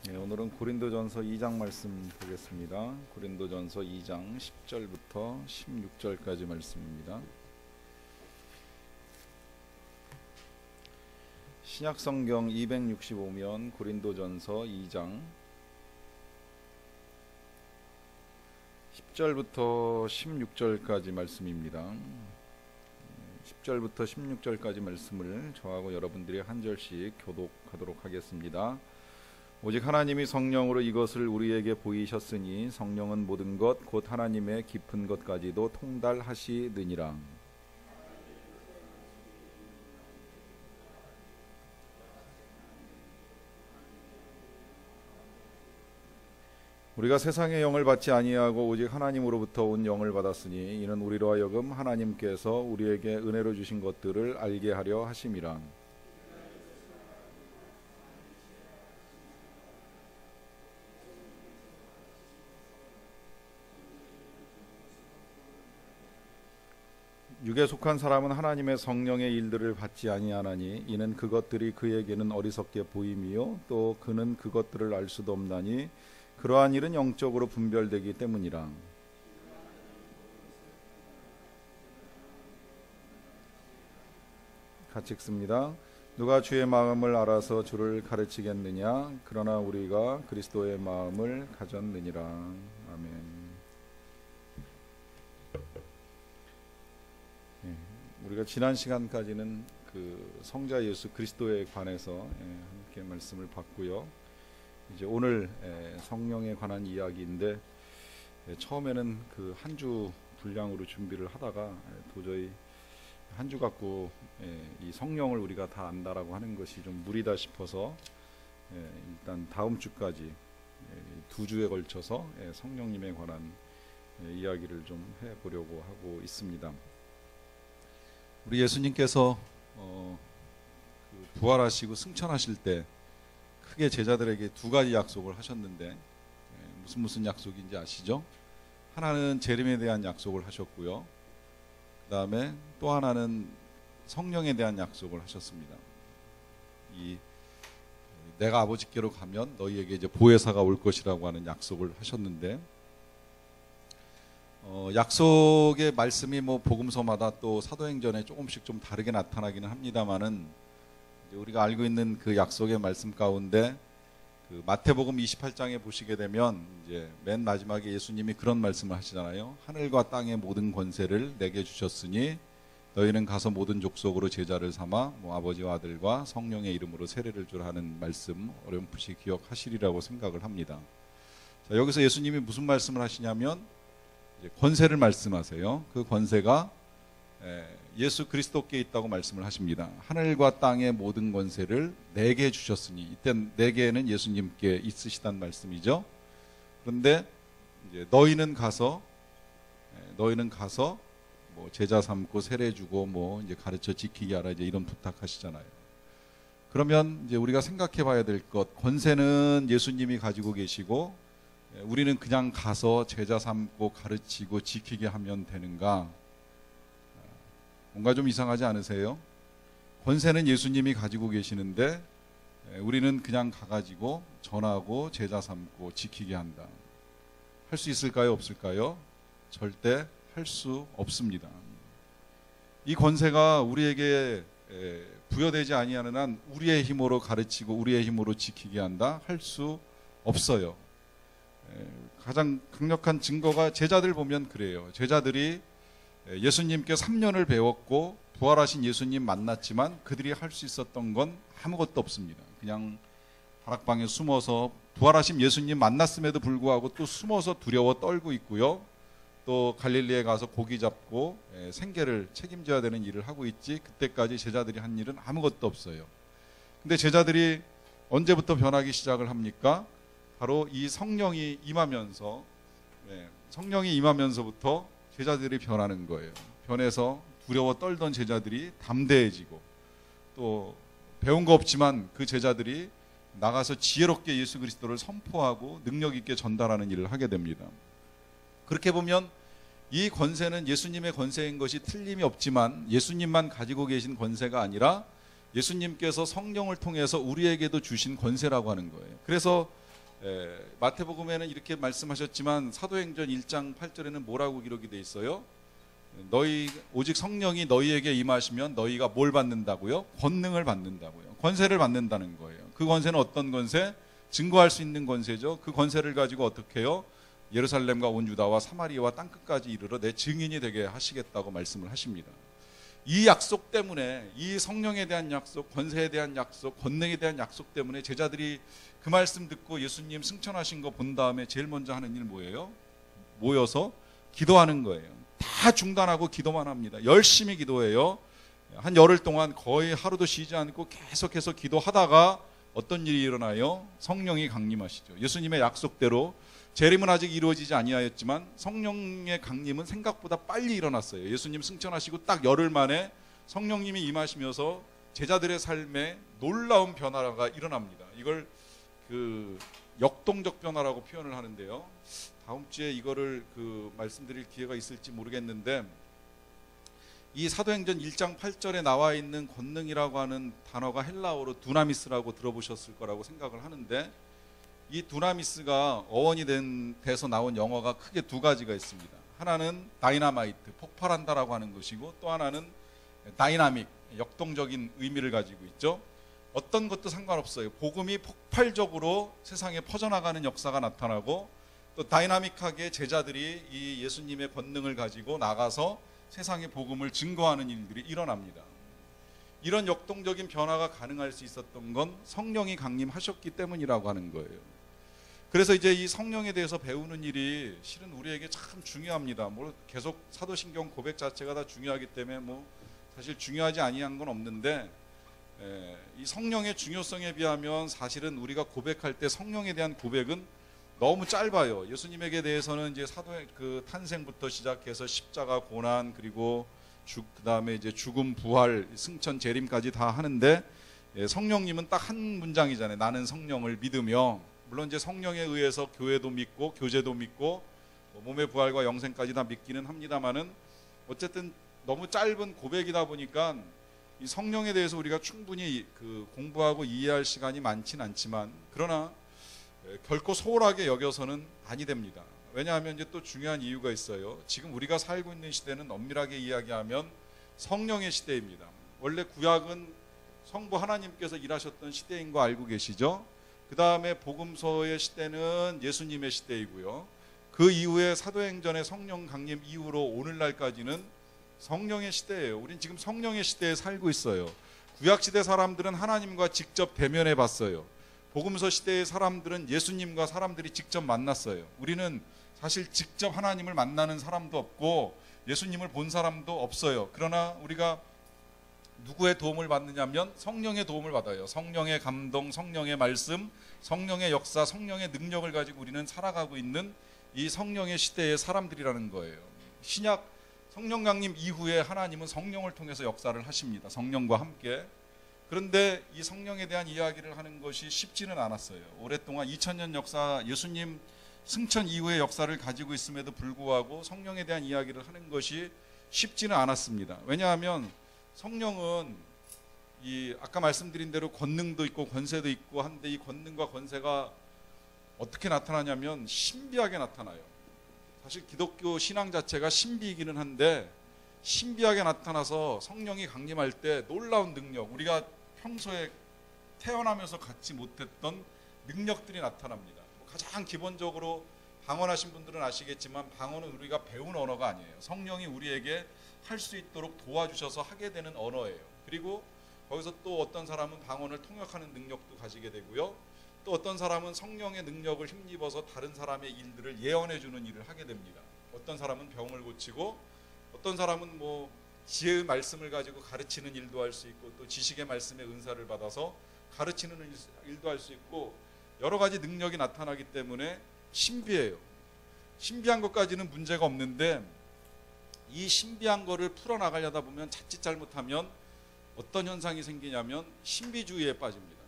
네, 오늘은 고린도전서 2장 말씀 보겠습니다. 고린도전서 2장 10절부터 16절까지 말씀입니다. 신약성경 265면 고린도전서 2장 10절부터 16절까지 말씀입니다. 10절부터 16절까지 말씀을 저하고 여러분들이 한 절씩 교독하도록 하겠습니다. 오직 하나님이 성령으로 이것을 우리에게 보이셨으니 성령은 모든 것 곧 하나님의 깊은 것까지도 통달하시느니라. 우리가 세상의 영을 받지 아니하고 오직 하나님으로부터 온 영을 받았으니 이는 우리로 하여금 하나님께서 우리에게 은혜로 주신 것들을 알게 하려 하심이라. 육에 속한 사람은 하나님의 성령의 일들을 받지 아니하나니 이는 그것들이 그에게는 어리석게 보임이요 또 그는 그것들을 알 수도 없나니 그러한 일은 영적으로 분별되기 때문이라. 같이 읽습니다. 누가 주의 마음을 알아서 주를 가르치겠느냐? 그러나 우리가 그리스도의 마음을 가졌느니라. 아멘. 우리가 지난 시간까지는 그 성자 예수 그리스도에 관해서 함께 말씀을 봤고요. 이제 오늘 성령에 관한 이야기인데 처음에는 그 한 주 분량으로 준비를 하다가 도저히 한 주 갖고 이 성령을 우리가 다 안다라고 하는 것이 좀 무리다 싶어서 일단 다음 주까지 두 주에 걸쳐서 성령님에 관한 이야기를 좀 해보려고 하고 있습니다. 우리 예수님께서 부활하시고 승천하실 때 크게 제자들에게 두 가지 약속을 하셨는데 무슨 약속인지 아시죠? 하나는 재림에 대한 약속을 하셨고요. 그 다음에 또 하나는 성령에 대한 약속을 하셨습니다. 내가 아버지께로 가면 너희에게 이제 보혜사가 올 것이라고 하는 약속을 하셨는데 약속의 말씀이 뭐 복음서마다 또 사도행전에 조금씩 좀 다르게 나타나기는 합니다만은 우리가 알고 있는 그 약속의 말씀 가운데 그 마태복음 28장에 보시게 되면 이제 맨 마지막에 예수님이 그런 말씀을 하시잖아요. 하늘과 땅의 모든 권세를 내게 주셨으니 너희는 가서 모든 족속으로 제자를 삼아 뭐 아버지와 아들과 성령의 이름으로 세례를 주라 하는 말씀 어렴풋이 기억하시리라고 생각을 합니다. 자, 여기서 예수님이 무슨 말씀을 하시냐면 권세를 말씀하세요. 그 권세가 예수 그리스도께 있다고 말씀을 하십니다. 하늘과 땅의 모든 권세를 내게 주셨으니 이때 내게는 예수님께 있으시단 말씀이죠. 그런데 이제 너희는 가서 뭐 제자 삼고 세례 주고 뭐 이제 가르쳐 지키게 하라 이제 이런 부탁하시잖아요. 그러면 이제 우리가 생각해 봐야 될 것, 권세는 예수님이 가지고 계시고 우리는 그냥 가서 제자 삼고 가르치고 지키게 하면 되는가? 뭔가 좀 이상하지 않으세요? 권세는 예수님이 가지고 계시는데 우리는 그냥 가가지고 전하고 제자 삼고 지키게 한다. 할 수 있을까요? 없을까요? 절대 할 수 없습니다. 이 권세가 우리에게 부여되지 아니하는 한 우리의 힘으로 가르치고 우리의 힘으로 지키게 한다? 할 수 없어요. 가장 강력한 증거가 제자들 보면 그래요. 제자들이 예수님께 3년을 배웠고 부활하신 예수님 만났지만 그들이 할 수 있었던 건 아무것도 없습니다. 그냥 다락방에 숨어서 부활하신 예수님 만났음에도 불구하고 또 숨어서 두려워 떨고 있고요. 또 갈릴리에 가서 고기 잡고 생계를 책임져야 되는 일을 하고 있지 그때까지 제자들이 한 일은 아무것도 없어요. 근데 제자들이 언제부터 변하기 시작을 합니까? 바로 이 성령이 임하면서부터 제자들이 변하는 거예요. 변해서 두려워 떨던 제자들이 담대해지고 또 배운 거 없지만 그 제자들이 나가서 지혜롭게 예수 그리스도를 선포하고 능력 있게 전달하는 일을 하게 됩니다. 그렇게 보면 이 권세는 예수님의 권세인 것이 틀림이 없지만 예수님만 가지고 계신 권세가 아니라 예수님께서 성령을 통해서 우리에게도 주신 권세라고 하는 거예요. 그래서 마태복음에는 이렇게 말씀하셨지만 사도행전 1장 8절에는 뭐라고 기록이 돼 있어요? 너희 오직 성령이 너희에게 임하시면 너희가 뭘 받는다고요? 권능을 받는다고요. 권세를 받는다는 거예요. 그 권세는 어떤 권세? 증거할 수 있는 권세죠. 그 권세를 가지고 어떻게 해요? 예루살렘과 온 유다와 사마리아와 땅끝까지 이르러 내 증인이 되게 하시겠다고 말씀을 하십니다. 이 약속 때문에, 이 성령에 대한 약속, 권세에 대한 약속, 권능에 대한 약속 때문에 제자들이 그 말씀 듣고 예수님 승천하신 거 본 다음에 제일 먼저 하는 일 뭐예요? 모여서 기도하는 거예요. 다 중단하고 기도만 합니다. 열심히 기도해요. 한 열흘 동안 거의 하루도 쉬지 않고 계속해서 기도하다가 어떤 일이 일어나요? 성령이 강림하시죠. 예수님의 약속대로 재림은 아직 이루어지지 아니하였지만 성령의 강림은 생각보다 빨리 일어났어요. 예수님 승천하시고 딱 열흘 만에 성령님이 임하시면서 제자들의 삶에 놀라운 변화가 일어납니다. 이걸 그 역동적 변화라고 표현을 하는데요. 다음 주에 이거를 말씀드릴 기회가 있을지 모르겠는데, 이 사도행전 1장 8절에 나와 있는 권능이라고 하는 단어가 헬라어로 두나미스라고 들어보셨을 거라고 생각을 하는데, 이 두나미스가 어원이 돼서 나온 영어가 크게 두 가지가 있습니다. 하나는 다이나마이트, 폭발한다라고 하는 것이고, 또 하나는 다이나믹, 역동적인 의미를 가지고 있죠. 어떤 것도 상관없어요. 복음이 폭발적으로 세상에 퍼져나가는 역사가 나타나고, 또 다이나믹하게 제자들이 이 예수님의 권능을 가지고 나가서 세상의 복음을 증거하는 일들이 일어납니다. 이런 역동적인 변화가 가능할 수 있었던 건 성령이 강림하셨기 때문이라고 하는 거예요. 그래서 이제 이 성령에 대해서 배우는 일이 실은 우리에게 참 중요합니다. 계속 사도신경 고백 자체가 다 중요하기 때문에 사실 중요하지 아니한 건 없는데, 이 성령의 중요성에 비하면 사실은 우리가 고백할 때 성령에 대한 고백은 너무 짧아요. 예수님에게 대해서는 이제 사도의 탄생부터 시작해서 십자가 고난, 그리고 그다음에 이제 죽음, 부활, 승천, 재림까지 다 하는데, 성령님은 딱 한 문장이잖아요. 나는 성령을 믿으며. 물론 이제 성령에 의해서 교회도 믿고 교제도 믿고 몸의 부활과 영생까지 다 믿기는 합니다만은, 어쨌든 너무 짧은 고백이다 보니까 이 성령에 대해서 우리가 충분히 공부하고 이해할 시간이 많지는 않지만, 그러나 결코 소홀하게 여겨서는 아니 됩니다. 왜냐하면 이제 또 중요한 이유가 있어요. 지금 우리가 살고 있는 시대는 엄밀하게 이야기하면 성령의 시대입니다. 원래 구약은 성부 하나님께서 일하셨던 시대인 거 알고 계시죠? 그 다음에 복음서의 시대는 예수님의 시대이고요. 그 이후에 사도행전의 성령 강림 이후로 오늘날까지는 성령의 시대예요. 우린 지금 성령의 시대에 살고 있어요. 구약시대 사람들은 하나님과 직접 대면해 봤어요. 복음서 시대의 사람들은 예수님과 사람들이 직접 만났어요. 우리는 사실 직접 하나님을 만나는 사람도 없고 예수님을 본 사람도 없어요. 그러나 우리가 누구의 도움을 받느냐면 성령의 도움을 받아요. 성령의 감동, 성령의 말씀, 성령의 역사, 성령의 능력을 가지고 우리는 살아가고 있는 이 성령의 시대의 사람들이라는 거예요. 신약 성령 강림 이후에 하나님은 성령을 통해서 역사를 하십니다. 성령과 함께. 그런데 이 성령에 대한 이야기를 하는 것이 쉽지는 않았어요. 오랫동안 2000년 역사, 예수님 승천 이후의 역사를 가지고 있음에도 불구하고 성령에 대한 이야기를 하는 것이 쉽지는 않았습니다. 왜냐하면 성령은 아까 말씀드린 대로 권능도 있고 권세도 있고 한데, 이 권능과 권세가 어떻게 나타나냐면 신비하게 나타나요. 사실 기독교 신앙 자체가 신비이기는 한데, 신비하게 나타나서 성령이 강림할 때 놀라운 능력, 우리가 평소에 태어나면서 갖지 못했던 능력들이 나타납니다. 가장 기본적으로 방언하신 분들은 아시겠지만, 방언은 우리가 배운 언어가 아니에요. 성령이 우리에게 할 수 있도록 도와주셔서 하게 되는 언어예요. 그리고 거기서 또 어떤 사람은 방언을 통역하는 능력도 가지게 되고요. 또 어떤 사람은 성령의 능력을 힘입어서 다른 사람의 일들을 예언해 주는 일을 하게 됩니다. 어떤 사람은 병을 고치고, 어떤 사람은 지혜의 말씀을 가지고 가르치는 일도 할 수 있고, 또 지식의 말씀의 은사를 받아서 가르치는 일도 할 수 있고, 여러 가지 능력이 나타나기 때문에 신비해요. 신비한 것까지는 문제가 없는데, 이 신비한 거를 풀어나가려다 보면 자칫 잘못하면 어떤 현상이 생기냐면 신비주의에 빠집니다.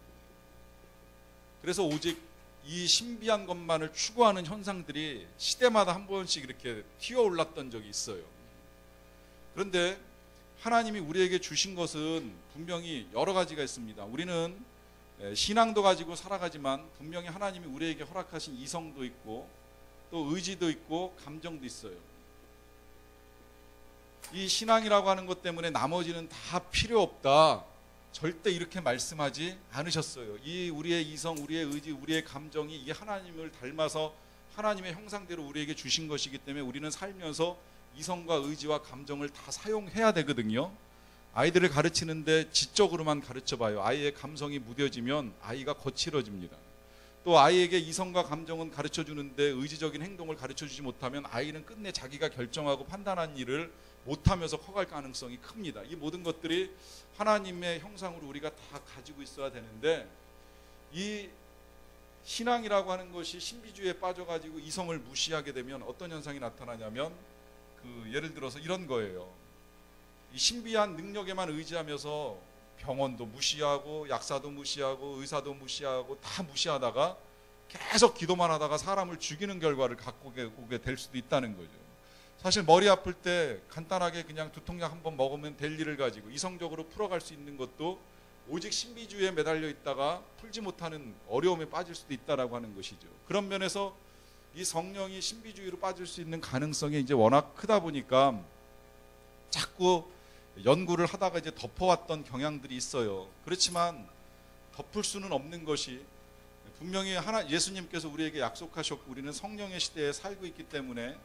그래서 오직 이 신비한 것만을 추구하는 현상들이 시대마다 한 번씩 이렇게 튀어올랐던 적이 있어요. 그런데 하나님이 우리에게 주신 것은 분명히 여러 가지가 있습니다. 우리는 신앙도 가지고 살아가지만 분명히 하나님이 우리에게 허락하신 이성도 있고 또 의지도 있고 감정도 있어요. 이 신앙이라고 하는 것 때문에 나머지는 다 필요 없다, 절대 이렇게 말씀하지 않으셨어요. 이 우리의 이성, 우리의 의지, 우리의 감정이 이게 하나님을 닮아서 하나님의 형상대로 우리에게 주신 것이기 때문에 우리는 살면서 이성과 의지와 감정을 다 사용해야 되거든요. 아이들을 가르치는데 지적으로만 가르쳐봐요. 아이의 감성이 무뎌지면 아이가 거칠어집니다. 또 아이에게 이성과 감정은 가르쳐주는데 의지적인 행동을 가르쳐주지 못하면 아이는 끝내 자기가 결정하고 판단한 일을 못하면서 커갈 가능성이 큽니다. 이 모든 것들이 하나님의 형상으로 우리가 다 가지고 있어야 되는데, 이 신앙이라고 하는 것이 신비주의에 빠져가지고 이성을 무시하게 되면 어떤 현상이 나타나냐면, 예를 들어서 이런 거예요. 이 신비한 능력에만 의지하면서 병원도 무시하고 약사도 무시하고 의사도 무시하고 다 무시하다가 계속 기도만 하다가 사람을 죽이는 결과를 갖고 오게 될 수도 있다는 거죠. 사실 머리 아플 때 간단하게 그냥 두통약 한번 먹으면 될 일을 가지고 이성적으로 풀어갈 수 있는 것도 오직 신비주의에 매달려 있다가 풀지 못하는 어려움에 빠질 수도 있다라고 하는 것이죠. 그런 면에서 이 성령이 신비주의로 빠질 수 있는 가능성이 이제 워낙 크다 보니까 자꾸 연구를 하다가 이제 덮어왔던 경향들이 있어요. 그렇지만 덮을 수는 없는 것이, 분명히 예수님께서 우리에게 약속하셨고 우리는 성령의 시대에 살고 있기 때문에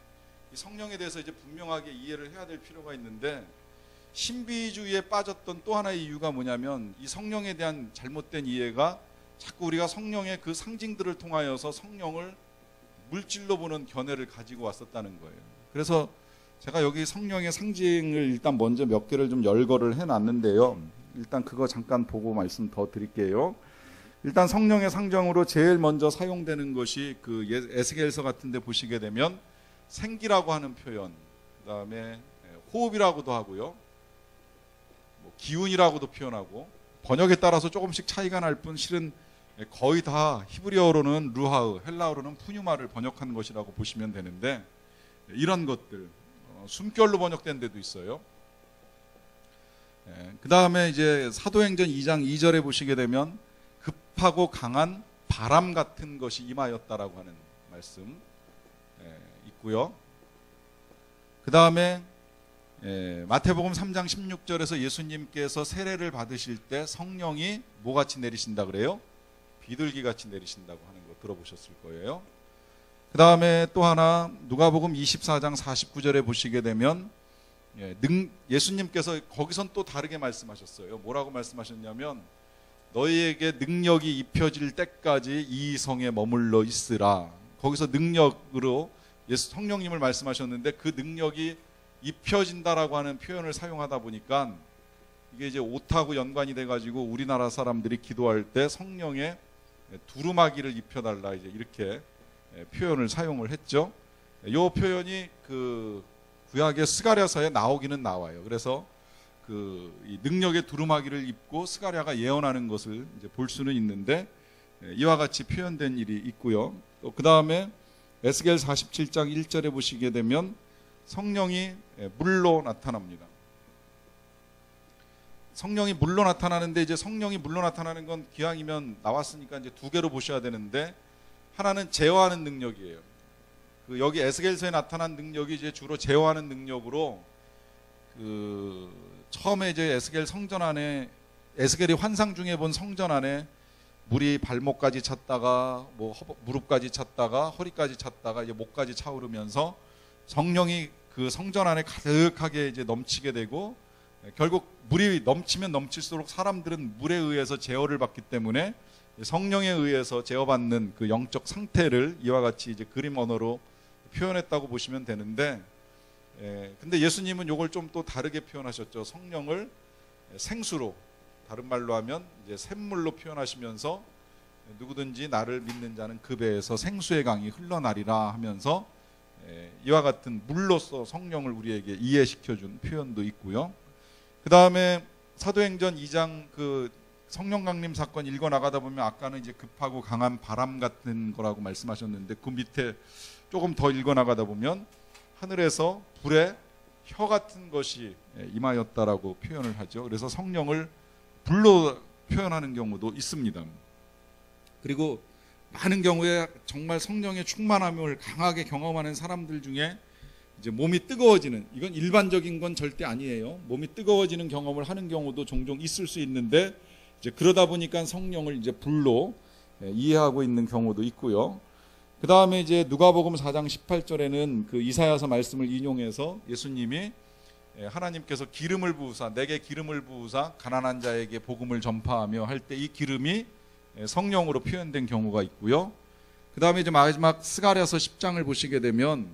이 성령에 대해서 이제 분명하게 이해를 해야 될 필요가 있는데, 신비주의에 빠졌던 또 하나의 이유가 뭐냐면 이 성령에 대한 잘못된 이해가 자꾸 우리가 성령의 그 상징들을 통하여서 성령을 물질로 보는 견해를 가지고 왔었다는 거예요. 그래서 제가 여기 성령의 상징을 일단 먼저 몇 개를 좀 열거를 해놨는데요. 일단 그거 잠깐 보고 말씀 더 드릴게요. 일단 성령의 상징으로 제일 먼저 사용되는 것이 그 에스겔서 같은 데 보시게 되면 생기라고 하는 표현, 그 다음에 호흡이라고도 하고요, 기운이라고도 표현하고, 번역에 따라서 조금씩 차이가 날 뿐 실은 거의 다 히브리어로는 루하흐, 헬라어로는 푸뉴마를 번역한 것이라고 보시면 되는데, 이런 것들 숨결로 번역된 데도 있어요. 그 다음에 이제 사도행전 2장 2절에 보시게 되면 급하고 강한 바람 같은 것이 임하였다라고 하는 말씀 있고요. 그 다음에 마태복음 3장 16절에서 예수님께서 세례를 받으실 때 성령이 뭐같이 내리신다 그래요? 비둘기같이 내리신다고 하는 거 들어보셨을 거예요. 그 다음에 또 하나 누가복음 24장 49절에 보시게 되면 예수님께서 거기선 또 다르게 말씀하셨어요. 뭐라고 말씀하셨냐면, 너희에게 능력이 입혀질 때까지 이 성에 머물러 있으라. 거기서 능력으로 성령님을 말씀하셨는데, 그 능력이 입혀진다라고 하는 표현을 사용하다 보니까 이게 이제 옷하고 연관이 돼가지고 우리나라 사람들이 기도할 때 성령의 두루마기를 입혀달라, 이제 이렇게 표현을 사용을 했죠. 이 표현이 그 구약의 스가랴서에 나오기는 나와요. 그래서 이 능력의 두루마기를 입고 스가랴가 예언하는 것을 이제 볼 수는 있는데, 이와 같이 표현된 일이 있고요. 또 그 다음에 에스겔 47장 1절에 보시게 되면 성령이 물로 나타납니다. 성령이 물로 나타나는데, 이제 성령이 물로 나타나는 건 기왕이면 나왔으니까 이제 두 개로 보셔야 되는데, 하나는 제어하는 능력이에요. 여기 에스겔서에 나타난 능력이 이제 주로 제어하는 능력으로, 처음에 이제 에스겔 성전 안에, 에스겔이 환상 중에 본 성전 안에 물이 발목까지 찼다가 무릎까지 찼다가 허리까지 찼다가 이제 목까지 차오르면서 성령이 그 성전 안에 가득하게 이제 넘치게 되고, 결국 물이 넘치면 넘칠수록 사람들은 물에 의해서 제어를 받기 때문에 성령에 의해서 제어받는 그 영적 상태를 이와 같이 이제 그림 언어로 표현했다고 보시면 되는데, 근데 예수님은 이걸 좀 또 다르게 표현하셨죠. 성령을 생수로, 다른 말로 하면 이제 샘물로 표현하시면서 누구든지 나를 믿는 자는 그 배에서 생수의 강이 흘러나리라 하면서 이와 같은 물로서 성령을 우리에게 이해시켜준 표현도 있고요. 그 다음에 사도행전 2장 그 성령 강림 사건 읽어 나가다 보면 아까는 이제 급하고 강한 바람 같은 거라고 말씀하셨는데, 그 밑에 조금 더 읽어 나가다 보면 하늘에서 불에 혀 같은 것이 임하였다라고 표현을 하죠. 그래서 성령을 불로 표현하는 경우도 있습니다. 그리고 많은 경우에 정말 성령의 충만함을 강하게 경험하는 사람들 중에 이제 몸이 뜨거워지는, 이건 일반적인 건 절대 아니에요. 몸이 뜨거워지는 경험을 하는 경우도 종종 있을 수 있는데, 이제 그러다 보니까 성령을 이제 불로 이해하고 있는 경우도 있고요. 그 다음에 이제 누가복음 4장 18절에는 그 이사야서 말씀을 인용해서 예수님이 하나님께서 기름을 부으사, 내게 기름을 부으사 가난한 자에게 복음을 전파하며 할 때 이 기름이 성령으로 표현된 경우가 있고요. 그 다음에 이제 마지막 스가랴서 10장을 보시게 되면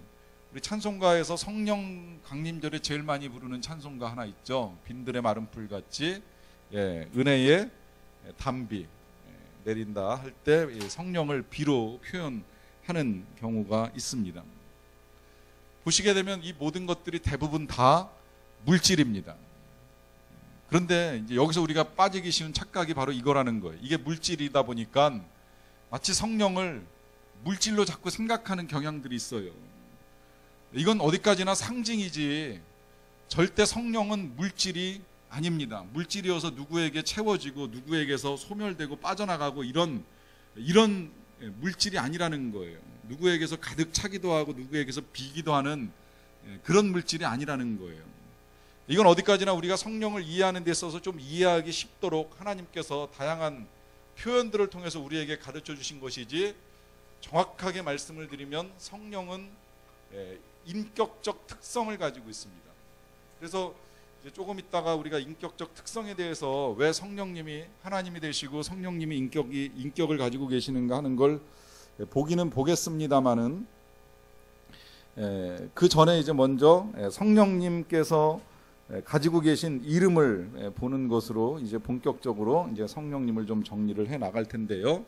우리 찬송가에서 성령 강림절에 제일 많이 부르는 찬송가 하나 있죠. 빈들의 마른 풀같이 은혜의 담비 내린다 할 때 성령을 비로 표현하는 경우가 있습니다. 보시게 되면 이 모든 것들이 대부분 다 물질입니다. 그런데 이제 여기서 우리가 빠지기 쉬운 착각이 바로 이거라는 거예요. 이게 물질이다 보니까 마치 성령을 물질로 자꾸 생각하는 경향들이 있어요. 이건 어디까지나 상징이지 절대 성령은 물질이 아닙니다. 물질이어서 누구에게 채워지고 누구에게서 소멸되고 빠져나가고 이런 물질이 아니라는 거예요. 누구에게서 가득 차기도 하고 누구에게서 비기도 하는 그런 물질이 아니라는 거예요. 이건 어디까지나 우리가 성령을 이해하는 데 있어서 좀 이해하기 쉽도록 하나님께서 다양한 표현들을 통해서 우리에게 가르쳐 주신 것이지, 정확하게 말씀을 드리면 성령은 인격적 특성을 가지고 있습니다. 그래서 이제 조금 있다가 우리가 인격적 특성에 대해서 왜 성령님이 하나님이 되시고 성령님이 인격을 가지고 계시는가 하는 걸 보기는 보겠습니다만은, 그 전에 이제 먼저 성령님께서 가지고 계신 이름을 보는 것으로 이제 본격적으로 이제 성령님을 좀 정리를 해 나갈 텐데요.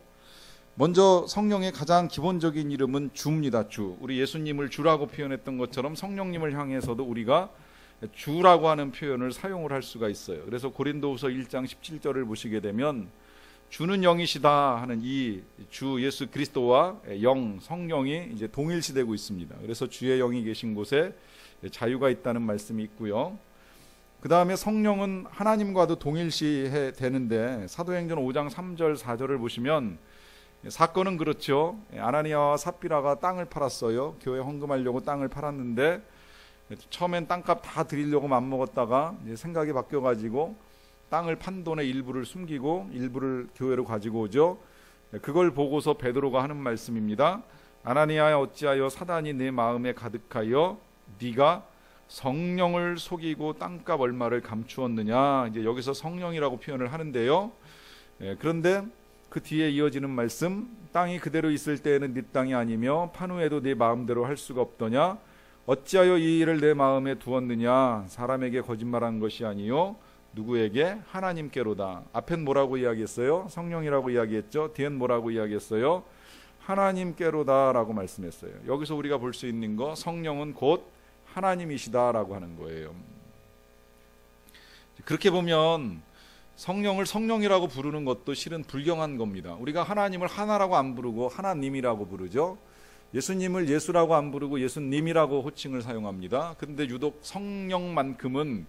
먼저 성령의 가장 기본적인 이름은 주입니다. 주. 우리 예수님을 주라고 표현했던 것처럼 성령님을 향해서도 우리가 주라고 하는 표현을 사용을 할 수가 있어요. 그래서 고린도후서 1장 17절을 보시게 되면 주는 영이시다 하는 이 주 예수 그리스도와 영 성령이 이제 동일시되고 있습니다. 그래서 주의 영이 계신 곳에 자유가 있다는 말씀이 있고요. 그 다음에 성령은 하나님과도 동일시 되는데 사도행전 5장 3절 4절을 보시면 사건은 그렇죠. 아나니아와 삽비라가 땅을 팔았어요. 교회 헌금하려고 땅을 팔았는데 처음엔 땅값 다 드리려고 맘먹었다가 이제 생각이 바뀌어가지고 땅을 판 돈의 일부를 숨기고 일부를 교회로 가지고 오죠. 그걸 보고서 베드로가 하는 말씀입니다. 아나니아야, 어찌하여 사단이 내 마음에 가득하여 네가 성령을 속이고 땅값 얼마를 감추었느냐. 이제 여기서 성령이라고 표현을 하는데요. 그런데 그 뒤에 이어지는 말씀, 땅이 그대로 있을 때에는 네 땅이 아니며 판 후에도 네 마음대로 할 수가 없더냐. 어찌하여 이 일을 내 마음에 두었느냐. 사람에게 거짓말한 것이 아니요 누구에게? 하나님께로다. 앞엔 뭐라고 이야기했어요? 성령이라고 이야기했죠. 뒤엔 뭐라고 이야기했어요? 하나님께로다 라고 말씀했어요. 여기서 우리가 볼 수 있는 거, 성령은 곧 하나님이시다라고 하는 거예요. 그렇게 보면 성령을 성령이라고 부르는 것도 실은 불경한 겁니다. 우리가 하나님을 하나라고 안 부르고 하나님이라고 부르죠. 예수님을 예수라고 안 부르고 예수님이라고 호칭을 사용합니다. 그런데 유독 성령만큼은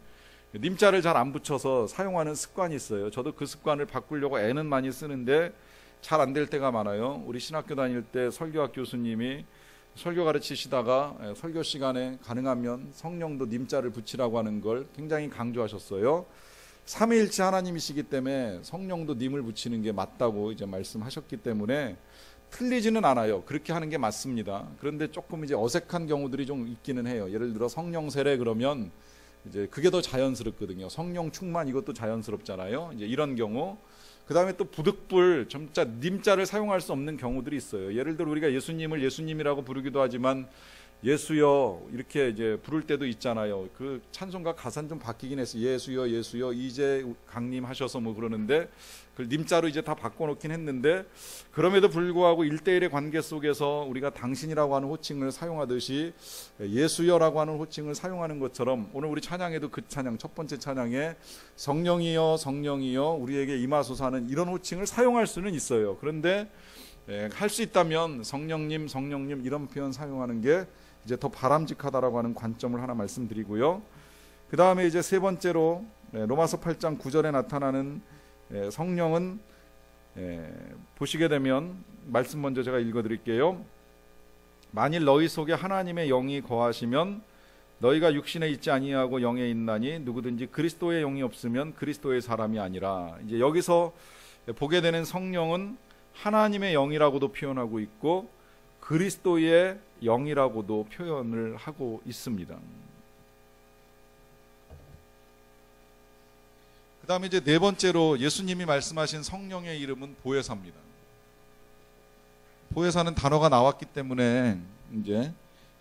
님자를 잘 안 붙여서 사용하는 습관이 있어요. 저도 그 습관을 바꾸려고 애는 많이 쓰는데 잘 안 될 때가 많아요. 우리 신학교 다닐 때 설교학 교수님이 설교 가르치시다가 설교 시간에 가능하면 성령도 님자를 붙이라고 하는 걸 굉장히 강조하셨어요. 삼위일체 하나님이시기 때문에 성령도 님을 붙이는 게 맞다고 이제 말씀하셨기 때문에 틀리지는 않아요. 그렇게 하는 게 맞습니다. 그런데 조금 이제 어색한 경우들이 좀 있기는 해요. 예를 들어 성령 세례 그러면 이제 그게 더 자연스럽거든요. 성령 충만 이것도 자연스럽잖아요. 이제 이런 경우. 그 다음에 또 부득불 점자 님자를 사용할 수 없는 경우들이 있어요. 예를 들어 우리가 예수님을 예수님이라고 부르기도 하지만 예수여 이렇게 이제 부를 때도 있잖아요. 그 찬송가 가사는 좀 바뀌긴 했어요. 예수여 예수여 이제 강림하셔서 뭐 그러는데 그걸 님자로 이제 다 바꿔놓긴 했는데, 그럼에도 불구하고 1대1의 관계 속에서 우리가 당신이라고 하는 호칭을 사용하듯이 예수여라고 하는 호칭을 사용하는 것처럼 오늘 우리 찬양에도 그 찬양 첫 번째 찬양에 성령이여 성령이여 우리에게 임하소서 하는 이런 호칭을 사용할 수는 있어요. 그런데 할 수 있다면 성령님 성령님 이런 표현 사용하는 게 이제 더 바람직하다라고 하는 관점을 하나 말씀드리고요. 그 다음에 이제 세 번째로 로마서 8장 9절에 나타나는 성령은 보시게 되면 말씀 먼저 제가 읽어드릴게요. 만일 너희 속에 하나님의 영이 거하시면 너희가 육신에 있지 아니하고 영에 있나니 누구든지 그리스도의 영이 없으면 그리스도의 사람이 아니라. 이제 여기서 보게 되는 성령은 하나님의 영이라고도 표현하고 있고 그리스도의 영이라고도 표현을 하고 있습니다. 그 다음에 이제 네 번째로 예수님이 말씀하신 성령의 이름은 보혜사입니다. 보혜사는 단어가 나왔기 때문에 이제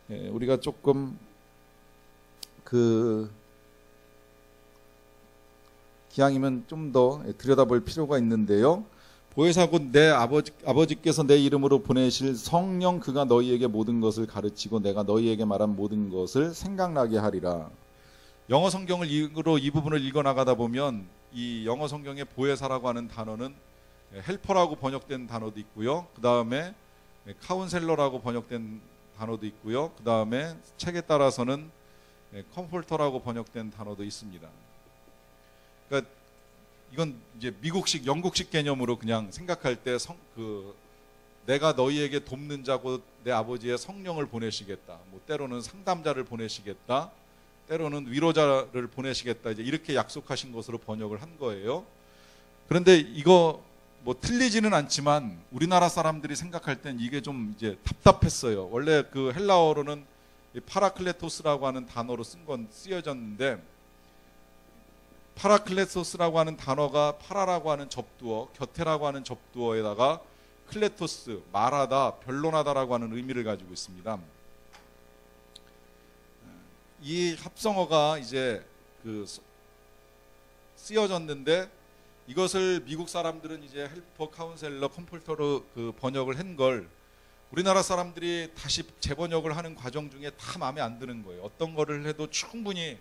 우리가 조금 기왕이면 좀 더 들여다볼 필요가 있는데요. 보혜사 곧 내 아버지께서 내 이름으로 보내실 성령 그가 너희에게 모든 것을 가르치고 내가 너희에게 말한 모든 것을 생각나게 하리라. 영어 성경을 이 부분을 읽어나가다 보면 이 영어 성경의 보혜사라고 하는 단어는 헬퍼라고 번역된 단어도 있고요. 그 다음에 카운셀러라고 번역된 단어도 있고요. 그 다음에 책에 따라서는 컴포터라고 번역된 단어도 있습니다. 그러니까 이건 이제 미국식, 영국식 개념으로 그냥 생각할 때 내가 너희에게 돕는 자고 내 아버지의 성령을 보내시겠다. 뭐 때로는 상담자를 보내시겠다. 때로는 위로자를 보내시겠다. 이제 이렇게 약속하신 것으로 번역을 한 거예요. 그런데 이거 뭐 틀리지는 않지만 우리나라 사람들이 생각할 땐 이게 좀 이제 답답했어요. 원래 그 헬라어로는 파라클레토스라고 하는 단어로 쓰여졌는데 파라클레토스라고 하는 단어가 파라라고 하는 접두어, 곁에라고 하는 접두어에다가 클레토스, 말하다, 변론하다라고 하는 의미를 가지고 있습니다. 이 합성어가 이제 쓰여졌는데 이것을 미국 사람들은 이제 헬퍼, 카운셀러, 컴포터로 번역을 한 걸 우리나라 사람들이 다시 재번역을 하는 과정 중에 다 마음에 안 드는 거예요. 어떤 거를 해도 충분히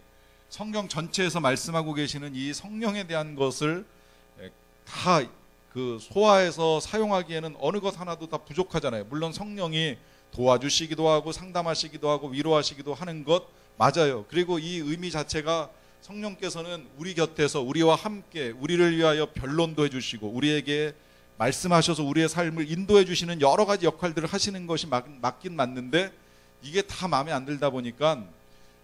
성경 전체에서 말씀하고 계시는 이 성령에 대한 것을 다 소화해서 사용하기에는 어느 것 하나도 다 부족하잖아요. 물론 성령이 도와주시기도 하고 상담하시기도 하고 위로하시기도 하는 것 맞아요. 그리고 이 의미 자체가 성령께서는 우리 곁에서 우리와 함께 우리를 위하여 변론도 해주시고 우리에게 말씀하셔서 우리의 삶을 인도해 주시는 여러 가지 역할들을 하시는 것이 맞긴 맞는데 이게 다 마음에 안 들다 보니까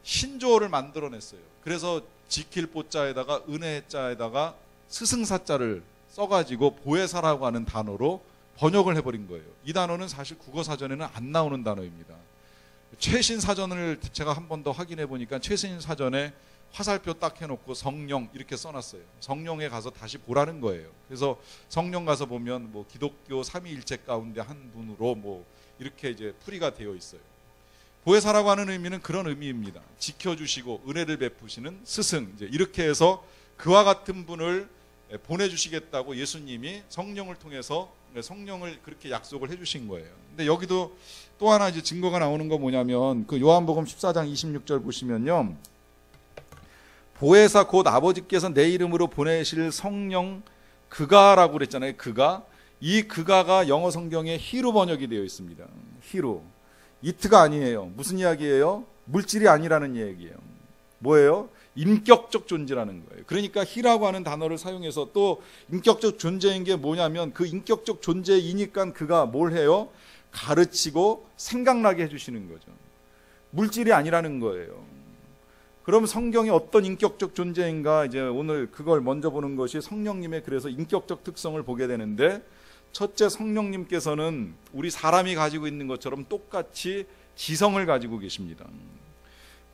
신조어를 만들어냈어요. 그래서 지킬 보자에다가 은혜자에다가 스승사자를 써가지고 보혜사라고 하는 단어로 번역을 해버린 거예요. 이 단어는 사실 국어사전에는 안 나오는 단어입니다. 최신 사전을 제가 한 번 더 확인해 보니까 최신 사전에 화살표 딱 해놓고 성령 이렇게 써놨어요. 성령에 가서 다시 보라는 거예요. 그래서 성령 가서 보면 뭐 기독교 삼위일체 가운데 한 분으로 뭐 이렇게 이제 풀이가 되어 있어요. 보혜사라고 하는 의미는 그런 의미입니다. 지켜주시고 은혜를 베푸시는 스승, 이제 이렇게 해서 그와 같은 분을 보내주시겠다고 예수님이 성령을 통해서 성령을 그렇게 약속을 해주신 거예요. 근데 여기도 또 하나 이제 증거가 나오는 거 뭐냐면 그 요한복음 14장 26절 보시면요. 보혜사 곧 아버지께서 내 이름으로 보내실 성령 그가라고 그랬잖아요. 그가. 이 그가가 영어 성경에 히로 번역이 되어 있습니다. 히로. 이트가 아니에요. 무슨 이야기예요? 물질이 아니라는 얘기예요. 뭐예요? 인격적 존재라는 거예요. 그러니까 히라고 하는 단어를 사용해서 또 인격적 존재인 게 뭐냐면 그 인격적 존재이니까 그가 뭘 해요? 가르치고 생각나게 해주시는 거죠. 물질이 아니라는 거예요. 그럼 성경이 어떤 인격적 존재인가 이제 오늘 그걸 먼저 보는 것이 성령님의 그래서 인격적 특성을 보게 되는데 첫째 성령님께서는 우리 사람이 가지고 있는 것처럼 똑같이 지성을 가지고 계십니다.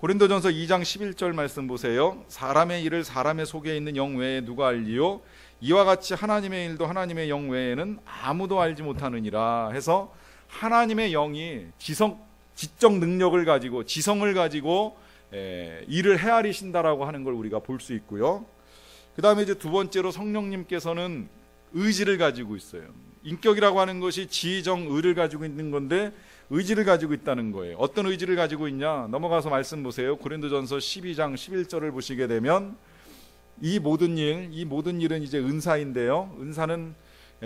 고린도전서 2장 11절 말씀 보세요. 사람의 일을 사람의 속에 있는 영 외에 누가 알리요? 이와 같이 하나님의 일도 하나님의 영 외에는 아무도 알지 못하느니라 해서 하나님의 영이 지적 능력을 가지고 지성을 가지고 일을 헤아리신다라고 하는 걸 우리가 볼 수 있고요. 그 다음에 이제 두 번째로 성령님께서는 의지를 가지고 있어요. 인격이라고 하는 것이 지정의를 가지고 있는 건데 의지를 가지고 있다는 거예요. 어떤 의지를 가지고 있냐? 넘어가서 말씀 보세요. 고린도전서 12장 11절을 보시게 되면 이 모든 일은 이제 은사인데요. 은사는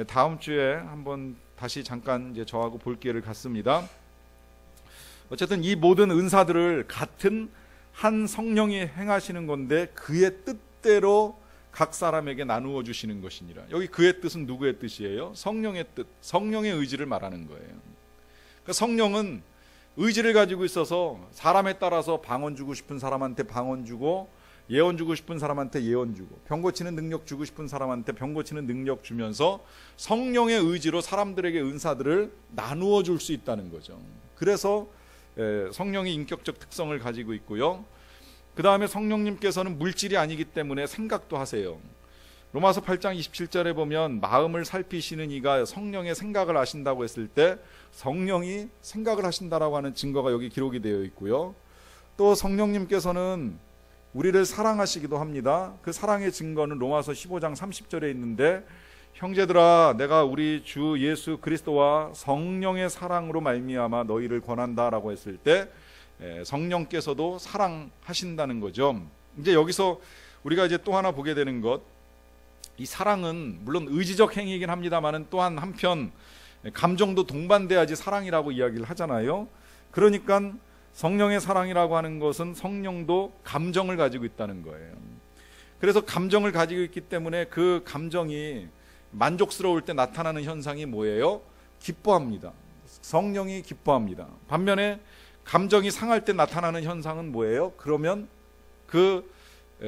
다음 주에 한번 다시 잠깐 이제 저하고 볼 기회를 갖습니다. 어쨌든 이 모든 은사들을 같은 한 성령이 행하시는 건데 그의 뜻대로 각 사람에게 나누어 주시는 것이니라. 여기 그의 뜻은 누구의 뜻이에요? 성령의 뜻, 성령의 의지를 말하는 거예요. 그러니까 성령은 의지를 가지고 있어서 사람에 따라서 방언 주고 싶은 사람한테 방언 주고, 예언 주고 싶은 사람한테 예언 주고, 병 고치는 능력 주고 싶은 사람한테 병 고치는 능력 주면서 성령의 의지로 사람들에게 은사들을 나누어 줄 수 있다는 거죠. 그래서 성령이 인격적 특성을 가지고 있고요. 그 다음에 성령님께서는 물질이 아니기 때문에 생각도 하세요. 로마서 8장 27절에 보면 마음을 살피시는 이가 성령의 생각을 하신다고 했을 때 성령이 생각을 하신다라고 하는 증거가 여기 기록이 되어 있고요. 또 성령님께서는 우리를 사랑하시기도 합니다. 그 사랑의 증거는 로마서 15장 30절에 있는데, 형제들아 내가 우리 주 예수 그리스도와 성령의 사랑으로 말미암아 너희를 권한다라고 했을 때 성령께서도 사랑하신다는 거죠. 이제 여기서 우리가 이제 또 하나 보게 되는 것, 이 사랑은 물론 의지적 행위이긴 합니다만은 또한 한편 감정도 동반돼야지 사랑이라고 이야기를 하잖아요. 그러니까 성령의 사랑이라고 하는 것은 성령도 감정을 가지고 있다는 거예요. 그래서 감정을 가지고 있기 때문에 그 감정이 만족스러울 때 나타나는 현상이 뭐예요? 기뻐합니다. 성령이 기뻐합니다. 반면에 감정이 상할 때 나타나는 현상은 뭐예요? 그러면 그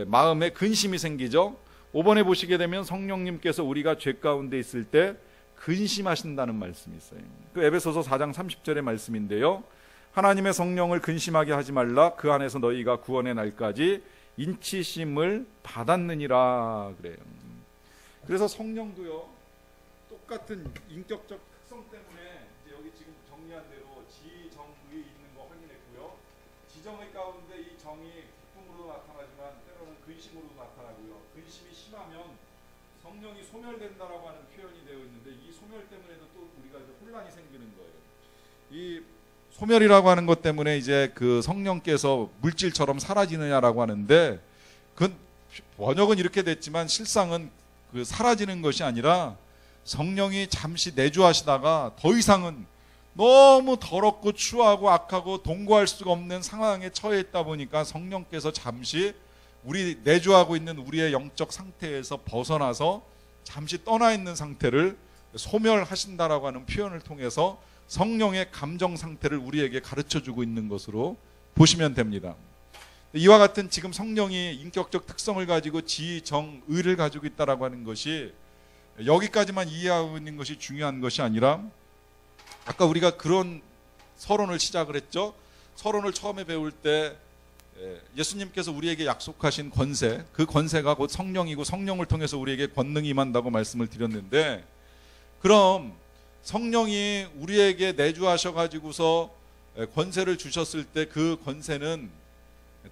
마음에 근심이 생기죠. 5번에 보시게 되면 성령님께서 우리가 죄 가운데 있을 때 근심하신다는 말씀이 있어요. 그 에베소서 4장 30절의 말씀인데요. 하나님의 성령을 근심하게 하지 말라. 그 안에서 너희가 구원의 날까지 인치심을 받았느니라 그래요. 그래서 성령도요, 똑같은 인격적 특성 때문에 이제 여기 지금 정리한 대로 지정의 있는 거 확인했고요. 지정의 가운데 이 정이 기쁨으로 나타나지만 때로는 근심으로 나타나고요. 근심이 심하면 성령이 소멸된다라고 하는 표현이 되어 있는데, 이 소멸 때문에도 또 우리가 이제 혼란이 생기는 거예요. 이 소멸이라고 하는 것 때문에 이제 그 성령께서 물질처럼 사라지느냐라고 하는데, 그 번역은 이렇게 됐지만 실상은 그 사라지는 것이 아니라 성령이 잠시 내주하시다가 더 이상은 너무 더럽고 추하고 악하고 동거할 수가 없는 상황에 처해 있다 보니까 성령께서 잠시 우리 내주하고 있는 우리의 영적 상태에서 벗어나서 잠시 떠나 있는 상태를 소멸하신다라고 하는 표현을 통해서 성령의 감정 상태를 우리에게 가르쳐주고 있는 것으로 보시면 됩니다. 이와 같은 지금 성령이 인격적 특성을 가지고 지, 정, 의를 가지고 있다라고 하는 것이 여기까지만 이해하고 있는 것이 중요한 것이 아니라, 아까 우리가 그런 서론을 시작을 했죠. 서론을 처음에 배울 때 예수님께서 우리에게 약속하신 권세, 그 권세가 곧 성령이고 성령을 통해서 우리에게 권능이 임한다고 말씀을 드렸는데, 그럼 성령이 우리에게 내주하셔가지고서 권세를 주셨을 때 그 권세는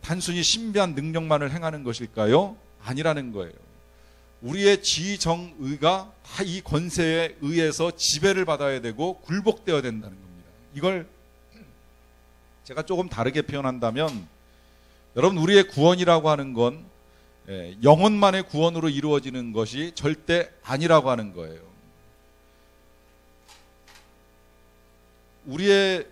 단순히 신비한 능력만을 행하는 것일까요? 아니라는 거예요. 우리의 지정의가 다 이 권세에 의해서 지배를 받아야 되고 굴복되어야 된다는 겁니다. 이걸 제가 조금 다르게 표현한다면, 여러분, 우리의 구원이라고 하는 건 영혼만의 구원으로 이루어지는 것이 절대 아니라고 하는 거예요. 우리의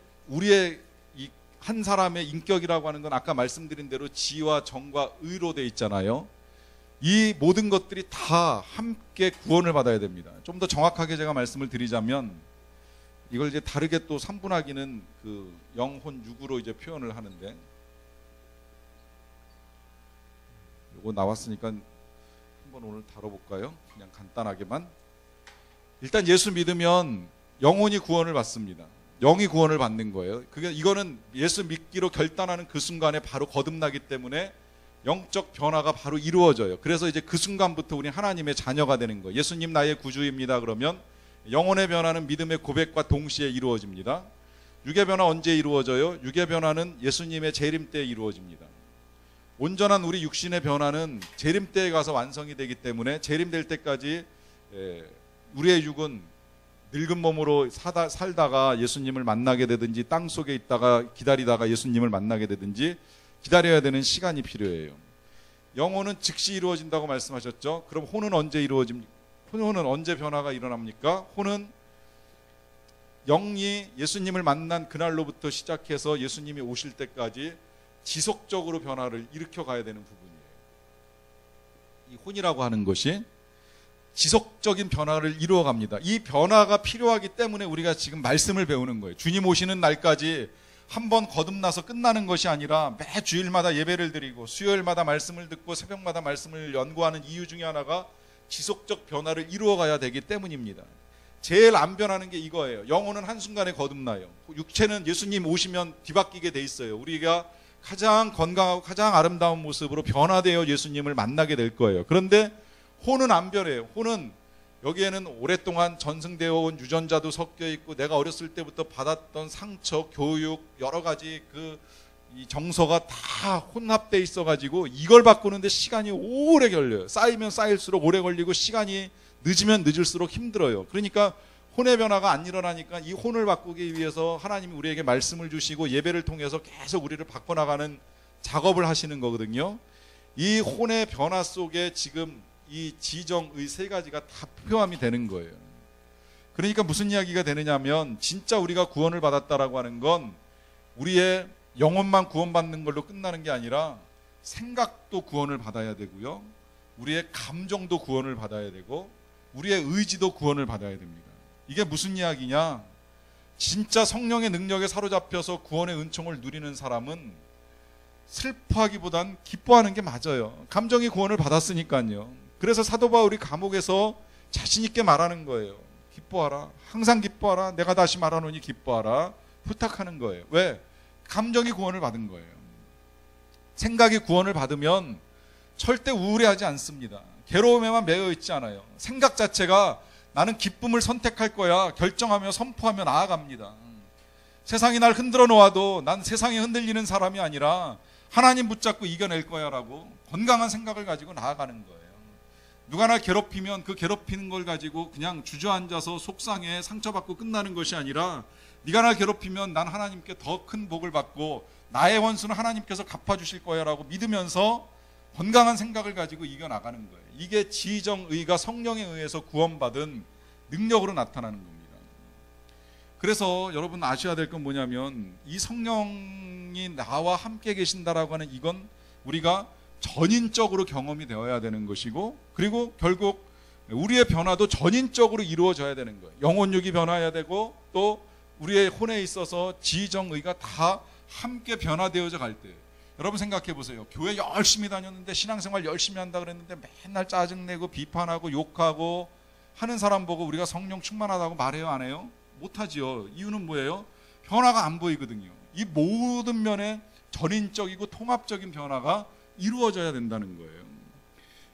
이 한 사람의 인격이라고 하는 건 아까 말씀드린 대로 지와 정과 의로 돼 있잖아요. 이 모든 것들이 다 함께 구원을 받아야 됩니다. 좀 더 정확하게 제가 말씀을 드리자면, 이걸 이제 다르게 또 삼분하기는 그 영혼 육으로 이제 표현을 하는데, 요거 나왔으니까 한번 오늘 다뤄볼까요? 그냥 간단하게만. 일단 예수 믿으면 영혼이 구원을 받습니다. 영이 구원을 받는 거예요. 이거는 예수 믿기로 결단하는 그 순간에 바로 거듭나기 때문에 영적 변화가 바로 이루어져요. 그래서 이제 그 순간부터 우리 하나님의 자녀가 되는 거예요. 예수님 나의 구주입니다. 그러면 영혼의 변화는 믿음의 고백과 동시에 이루어집니다. 육의 변화 언제 이루어져요? 육의 변화는 예수님의 재림 때 이루어집니다. 온전한 우리 육신의 변화는 재림 때에 가서 완성이 되기 때문에 재림될 때까지 우리의 육은 늙은 몸으로 살다가 예수님을 만나게 되든지, 땅 속에 있다가 기다리다가 예수님을 만나게 되든지 기다려야 되는 시간이 필요해요. 영혼은 즉시 이루어진다고 말씀하셨죠. 그럼 혼은 언제 이루어집니까? 혼은 언제 변화가 일어납니까? 혼은 영이 예수님을 만난 그날로부터 시작해서 예수님이 오실 때까지 지속적으로 변화를 일으켜 가야 되는 부분이에요. 이 혼이라고 하는 것이 지속적인 변화를 이루어갑니다. 이 변화가 필요하기 때문에 우리가 지금 말씀을 배우는 거예요. 주님 오시는 날까지 한번 거듭나서 끝나는 것이 아니라 매 주일마다 예배를 드리고 수요일마다 말씀을 듣고 새벽마다 말씀을 연구하는 이유 중에 하나가 지속적 변화를 이루어가야 되기 때문입니다. 제일 안 변하는 게 이거예요. 영혼은 한순간에 거듭나요. 육체는 예수님 오시면 뒤바뀌게 돼 있어요. 우리가 가장 건강하고 가장 아름다운 모습으로 변화되어 예수님을 만나게 될 거예요. 그런데 혼은 안 변해요. 혼은 여기에는 오랫동안 전승되어 온 유전자도 섞여 있고 내가 어렸을 때부터 받았던 상처, 교육, 여러 가지 이 정서가 다 혼합돼 있어가지고 이걸 바꾸는데 시간이 오래 걸려요. 쌓이면 쌓일수록 오래 걸리고 시간이 늦으면 늦을수록 힘들어요. 그러니까 혼의 변화가 안 일어나니까 이 혼을 바꾸기 위해서 하나님이 우리에게 말씀을 주시고 예배를 통해서 계속 우리를 바꿔나가는 작업을 하시는 거거든요. 이 혼의 변화 속에 지금 이 지정의 세 가지가 다 표함이 되는 거예요. 그러니까 무슨 이야기가 되느냐면 진짜 우리가 구원을 받았다라고 하는 건 우리의 영혼만 구원받는 걸로 끝나는 게 아니라 생각도 구원을 받아야 되고요. 우리의 감정도 구원을 받아야 되고 우리의 의지도 구원을 받아야 됩니다. 이게 무슨 이야기냐? 진짜 성령의 능력에 사로잡혀서 구원의 은총을 누리는 사람은 슬퍼하기보단 기뻐하는 게 맞아요. 감정이 구원을 받았으니까요. 그래서 사도 바울이 감옥에서 자신 있게 말하는 거예요. 기뻐하라. 항상 기뻐하라. 내가 다시 말하노니 기뻐하라. 부탁하는 거예요. 왜? 감정이 구원을 받은 거예요. 생각이 구원을 받으면 절대 우울해하지 않습니다. 괴로움에만 매여 있지 않아요. 생각 자체가 나는 기쁨을 선택할 거야 결정하며 선포하며 나아갑니다. 세상이 날 흔들어 놓아도 난 세상에 흔들리는 사람이 아니라 하나님 붙잡고 이겨낼 거야 라고 건강한 생각을 가지고 나아가는 거예요. 누가 날 괴롭히면 그 괴롭히는 걸 가지고 그냥 주저앉아서 속상해 상처받고 끝나는 것이 아니라 네가 날 괴롭히면 난 하나님께 더 큰 복을 받고 나의 원수는 하나님께서 갚아주실 거야 라고 믿으면서 건강한 생각을 가지고 이겨나가는 거예요. 이게 지정의가 성령에 의해서 구원받은 능력으로 나타나는 겁니다. 그래서 여러분 아셔야 될 건 뭐냐면 이 성령이 나와 함께 계신다라고 하는 이건 우리가 전인적으로 경험이 되어야 되는 것이고 그리고 결국 우리의 변화도 전인적으로 이루어져야 되는 거예요. 영혼육이 변화해야 되고 또 우리의 혼에 있어서 지정의가 다 함께 변화되어져 갈 때 여러분 생각해 보세요. 교회 열심히 다녔는데 신앙생활 열심히 한다 그랬는데 맨날 짜증내고 비판하고 욕하고 하는 사람 보고 우리가 성령 충만하다고 말해요 안 해요? 못하지요. 이유는 뭐예요? 변화가 안 보이거든요. 이 모든 면에 전인적이고 통합적인 변화가 이루어져야 된다는 거예요.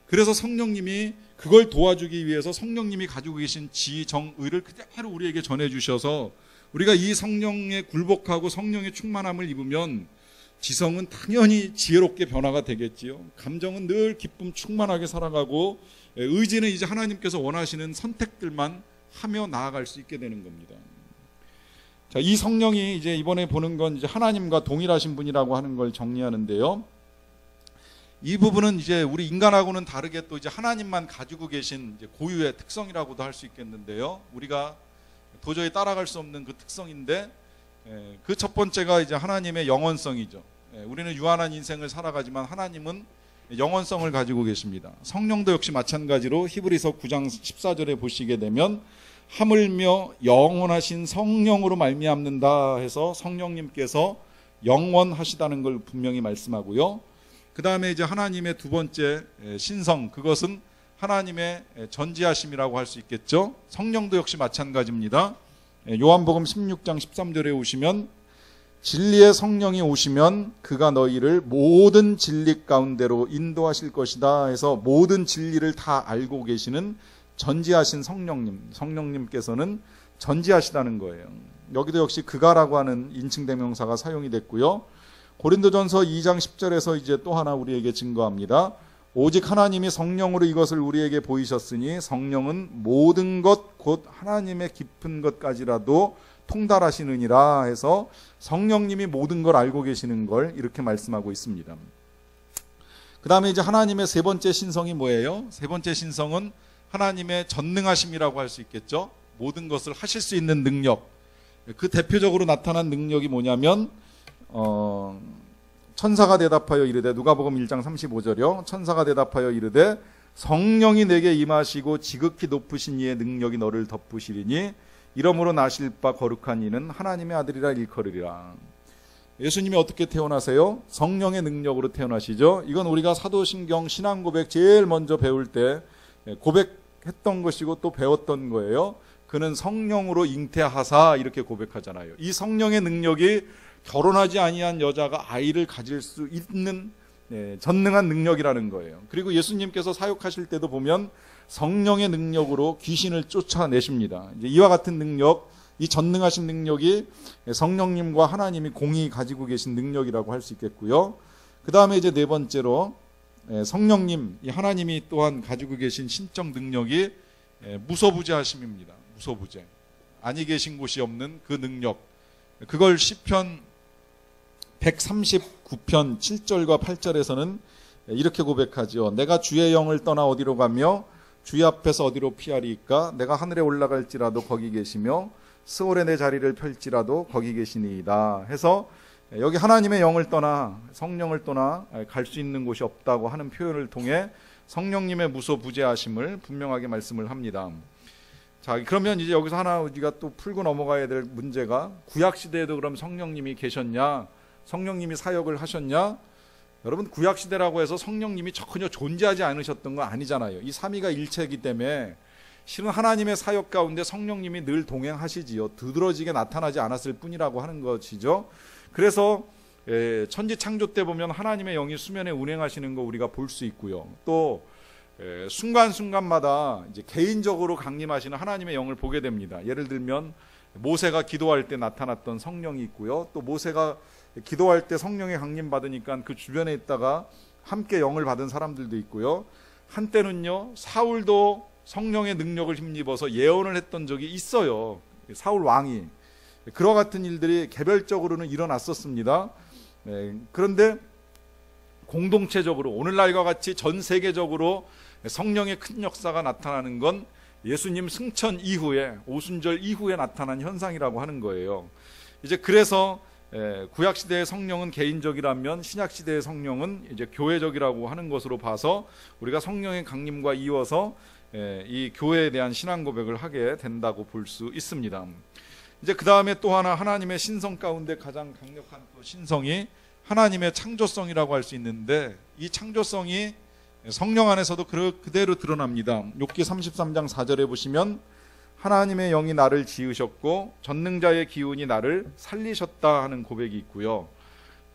그래서 성령님이 그걸 도와주기 위해서 성령님이 가지고 계신 지정의를 그대로 우리에게 전해주셔서 우리가 이 성령에 굴복하고 성령의 충만함을 입으면 지성은 당연히 지혜롭게 변화가 되겠지요. 감정은 늘 기쁨 충만하게 살아가고 의지는 이제 하나님께서 원하시는 선택들만 하며 나아갈 수 있게 되는 겁니다. 자, 이 성령이 이제 이번에 보는 건 이제 하나님과 동일하신 분이라고 하는 걸 정리하는데요. 이 부분은 이제 우리 인간하고는 다르게 또 이제 하나님만 가지고 계신 이제 고유의 특성이라고도 할 수 있겠는데요. 우리가 도저히 따라갈 수 없는 그 특성인데 그 첫 번째가 이제 하나님의 영원성이죠. 우리는 유한한 인생을 살아가지만 하나님은 영원성을 가지고 계십니다. 성령도 역시 마찬가지로 히브리서 9장 14절에 보시게 되면 하물며 영원하신 성령으로 말미암는다 해서 성령님께서 영원하시다는 걸 분명히 말씀하고요. 그 다음에 이제 하나님의 두 번째 신성, 그것은 하나님의 전지하심이라고 할 수 있겠죠. 성령도 역시 마찬가지입니다. 요한복음 16장 13절에 오시면 진리의 성령이 오시면 그가 너희를 모든 진리 가운데로 인도하실 것이다 해서 모든 진리를 다 알고 계시는 전지하신 성령님께서는 전지하시다는 거예요. 여기도 역시 그가라고 하는 인칭대명사가 사용이 됐고요. 고린도전서 2장 10절에서 이제 또 하나 우리에게 증거합니다. 오직 하나님이 성령으로 이것을 우리에게 보이셨으니 성령은 모든 것 곧 하나님의 깊은 것까지라도 통달하시느니라 해서 성령님이 모든 걸 알고 계시는 걸 이렇게 말씀하고 있습니다. 그 다음에 이제 하나님의 세 번째 신성이 뭐예요? 세 번째 신성은 하나님의 전능하심이라고 할 수 있겠죠. 모든 것을 하실 수 있는 능력. 그 대표적으로 나타난 능력이 뭐냐면 천사가 대답하여 이르되 누가복음 1장 35절이요. 천사가 대답하여 이르되 성령이 내게 임하시고 지극히 높으신 이의 능력이 너를 덮으시리니 이러므로 나실 바 거룩한 이는 하나님의 아들이라 일컬으리라. 예수님이 어떻게 태어나세요? 성령의 능력으로 태어나시죠. 이건 우리가 사도신경 신앙고백 제일 먼저 배울 때 고백했던 것이고 또 배웠던 거예요. 그는 성령으로 잉태하사 이렇게 고백하잖아요. 이 성령의 능력이 결혼하지 아니한 여자가 아이를 가질 수 있는 전능한 능력이라는 거예요. 그리고 예수님께서 사역하실 때도 보면 성령의 능력으로 귀신을 쫓아내십니다. 이제 이와 같은 능력, 이 전능하신 능력이 성령님과 하나님이 공히 가지고 계신 능력이라고 할 수 있겠고요. 그 다음에 이제 네 번째로 성령님, 이 하나님이 또한 가지고 계신 신적 능력이 무소부재하심입니다. 무소부재. 아니 계신 곳이 없는 그 능력. 그걸 시편 139편 7절과 8절에서는 이렇게 고백하죠. 내가 주의 영을 떠나 어디로 가며 주의 앞에서 어디로 피하리이까? 내가 하늘에 올라갈지라도 거기 계시며 스올에 내 자리를 펼지라도 거기 계시니이다 해서 여기 하나님의 영을 떠나 성령을 떠나 갈 수 있는 곳이 없다고 하는 표현을 통해 성령님의 무소부재하심을 분명하게 말씀을 합니다. 자, 그러면 이제 여기서 하나 우리가 또 풀고 넘어가야 될 문제가 구약시대에도 그럼 성령님이 계셨냐? 성령님이 사역을 하셨냐? 여러분 구약시대라고 해서 성령님이 전혀 존재하지 않으셨던 건 아니잖아요. 이 삼위가 일체이기 때문에 실은 하나님의 사역 가운데 성령님이 늘 동행하시지요. 두드러지게 나타나지 않았을 뿐이라고 하는 것이죠. 그래서 천지 창조 때 보면 하나님의 영이 수면에 운행하시는 거 우리가 볼 수 있고요. 또 순간순간마다 이제 개인적으로 강림하시는 하나님의 영을 보게 됩니다. 예를 들면 모세가 기도할 때 나타났던 성령이 있고요. 또 모세가 기도할 때 성령의 강림 받으니까 그 주변에 있다가 함께 영을 받은 사람들도 있고요. 한때는요 사울도 성령의 능력을 힘입어서 예언을 했던 적이 있어요. 사울 왕이. 그와 같은 일들이 개별적으로는 일어났었습니다. 그런데 공동체적으로 오늘날과 같이 전 세계적으로 성령의 큰 역사가 나타나는 건 예수님 승천 이후에 오순절 이후에 나타난 현상이라고 하는 거예요. 이제 그래서 구약시대의 성령은 개인적이라면 신약시대의 성령은 이제 교회적이라고 하는 것으로 봐서 우리가 성령의 강림과 이어서 이 교회에 대한 신앙 고백을 하게 된다고 볼 수 있습니다. 이제 그 다음에 또 하나 하나님의 신성 가운데 가장 강력한 또 신성이 하나님의 창조성이라고 할 수 있는데 이 창조성이 성령 안에서도 그대로 드러납니다. 욥기 33장 4절에 보시면 하나님의 영이 나를 지으셨고 전능자의 기운이 나를 살리셨다 하는 고백이 있고요.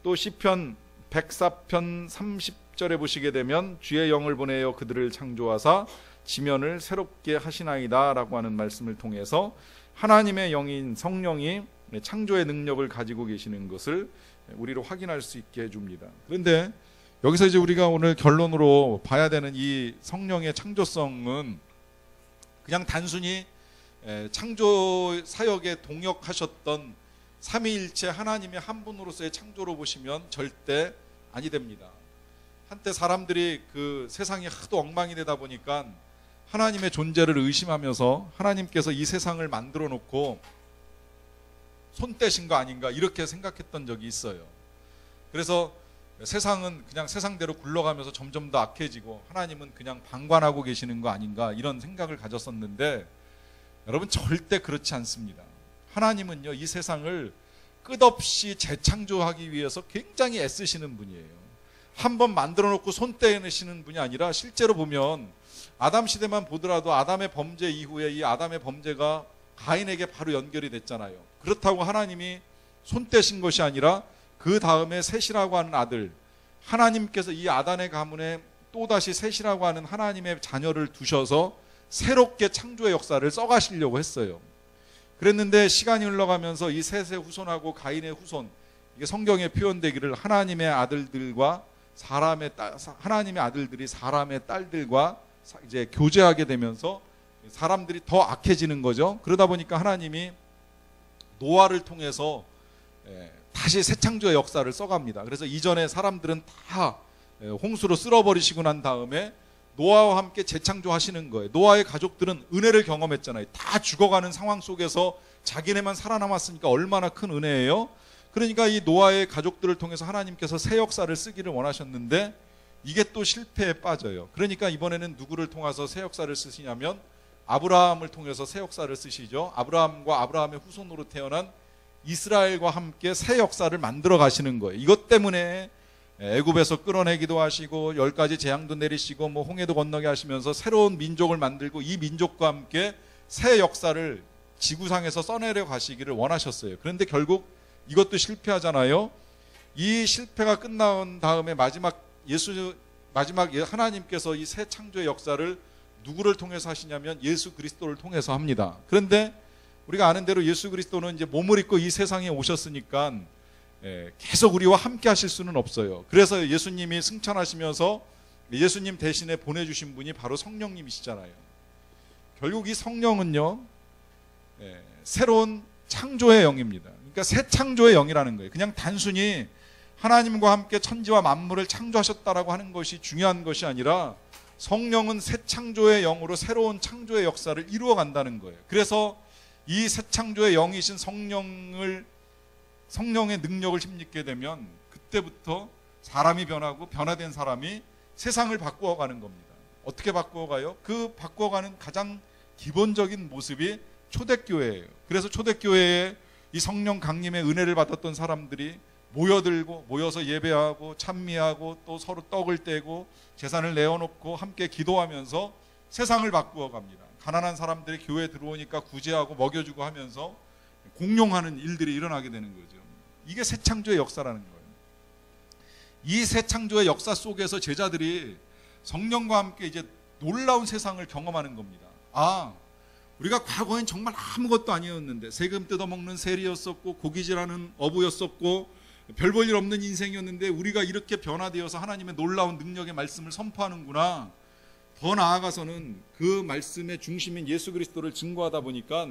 또 시편 104편 30절에 보시게 되면 주의 영을 보내어 그들을 창조하사 지면을 새롭게 하시나이다 라고 하는 말씀을 통해서 하나님의 영인 성령이 창조의 능력을 가지고 계시는 것을 우리로 확인할 수 있게 해줍니다. 그런데 여기서 이제 우리가 오늘 결론으로 봐야 되는 이 성령의 창조성은 그냥 단순히 창조 사역에 동역하셨던 삼위일체 하나님의 한 분으로서의 창조로 보시면 절대 아니 됩니다. 한때 사람들이 그 세상이 하도 엉망이 되다 보니까 하나님의 존재를 의심하면서 하나님께서 이 세상을 만들어 놓고 손 떼신 거 아닌가 이렇게 생각했던 적이 있어요. 그래서 세상은 그냥 세상대로 굴러가면서 점점 더 악해지고 하나님은 그냥 방관하고 계시는 거 아닌가 이런 생각을 가졌었는데 여러분 절대 그렇지 않습니다. 하나님은요 이 세상을 끝없이 재창조하기 위해서 굉장히 애쓰시는 분이에요. 한번 만들어 놓고 손 떼내시는 분이 아니라 실제로 보면 아담 시대만 보더라도 아담의 범죄 이후에 이 아담의 범죄가 가인에게 바로 연결이 됐잖아요. 그렇다고 하나님이 손 떼신 것이 아니라 그 다음에 셋이라고 하는 아들, 하나님께서 이 아담의 가문에 또다시 셋이라고 하는 하나님의 자녀를 두셔서 새롭게 창조의 역사를 써가시려고 했어요. 그랬는데 시간이 흘러가면서 이 셋의 후손하고 가인의 후손, 이게 성경에 표현되기를 하나님의 아들들과 하나님의 아들들이 사람의 딸들과 이제 교제하게 되면서 사람들이 더 악해지는 거죠. 그러다 보니까 하나님이 노아를 통해서 다시 새 창조의 역사를 써갑니다. 그래서 이전에 사람들은 다 홍수로 쓸어버리시고 난 다음에 노아와 함께 재창조하시는 거예요. 노아의 가족들은 은혜를 경험했잖아요. 다 죽어가는 상황 속에서 자기네만 살아남았으니까 얼마나 큰 은혜예요. 그러니까 이 노아의 가족들을 통해서 하나님께서 새 역사를 쓰기를 원하셨는데 이게 또 실패에 빠져요. 그러니까 이번에는 누구를 통해서 새 역사를 쓰시냐면 아브라함을 통해서 새 역사를 쓰시죠. 아브라함과 아브라함의 후손으로 태어난 이스라엘과 함께 새 역사를 만들어 가시는 거예요. 이것 때문에 애굽에서 끌어내기도 하시고 10가지 재앙도 내리시고 뭐 홍해도 건너게 하시면서 새로운 민족을 만들고 이 민족과 함께 새 역사를 지구상에서 써내려 가시기를 원하셨어요. 그런데 결국 이것도 실패하잖아요. 이 실패가 끝난 다음에 마지막 하나님께서 이 새 창조의 역사를 누구를 통해서 하시냐면 예수 그리스도를 통해서 합니다. 그런데 우리가 아는 대로 예수 그리스도는 이제 몸을 입고 이 세상에 오셨으니까 계속 우리와 함께 하실 수는 없어요. 그래서 예수님이 승천하시면서 예수님 대신에 보내주신 분이 바로 성령님이시잖아요. 결국 이 성령은요, 새로운 창조의 영입니다. 그러니까 새 창조의 영이라는 거예요. 그냥 단순히 하나님과 함께 천지와 만물을 창조하셨다라고 하는 것이 중요한 것이 아니라 성령은 새 창조의 영으로 새로운 창조의 역사를 이루어 간다는 거예요. 그래서 이 새 창조의 영이신 성령의 능력을 힘입게 되면 그때부터 사람이 변하고 변화된 사람이 세상을 바꾸어가는 겁니다. 어떻게 바꾸어가요? 그 바꾸어가는 가장 기본적인 모습이 초대교회예요. 그래서 초대교회에 이 성령 강림의 은혜를 받았던 사람들이 모여서 예배하고 찬미하고 또 서로 떡을 떼고 제산을 내어놓고 함께 기도하면서 세상을 바꾸어 갑니다. 가난한 사람들이 교회에 들어오니까 구제하고 먹여주고 하면서 공용하는 일들이 일어나게 되는 거죠. 이게 새 창조의 역사라는 거예요. 이 새 창조의 역사 속에서 제자들이 성령과 함께 이제 놀라운 세상을 경험하는 겁니다. 우리가 과거엔 정말 아무것도 아니었는데 세금 뜯어먹는 세리였었고 고기질하는 어부였었고 별 볼 일 없는 인생이었는데 우리가 이렇게 변화되어서 하나님의 놀라운 능력의 말씀을 선포하는구나. 더 나아가서는 그 말씀의 중심인 예수 그리스도를 증거하다 보니까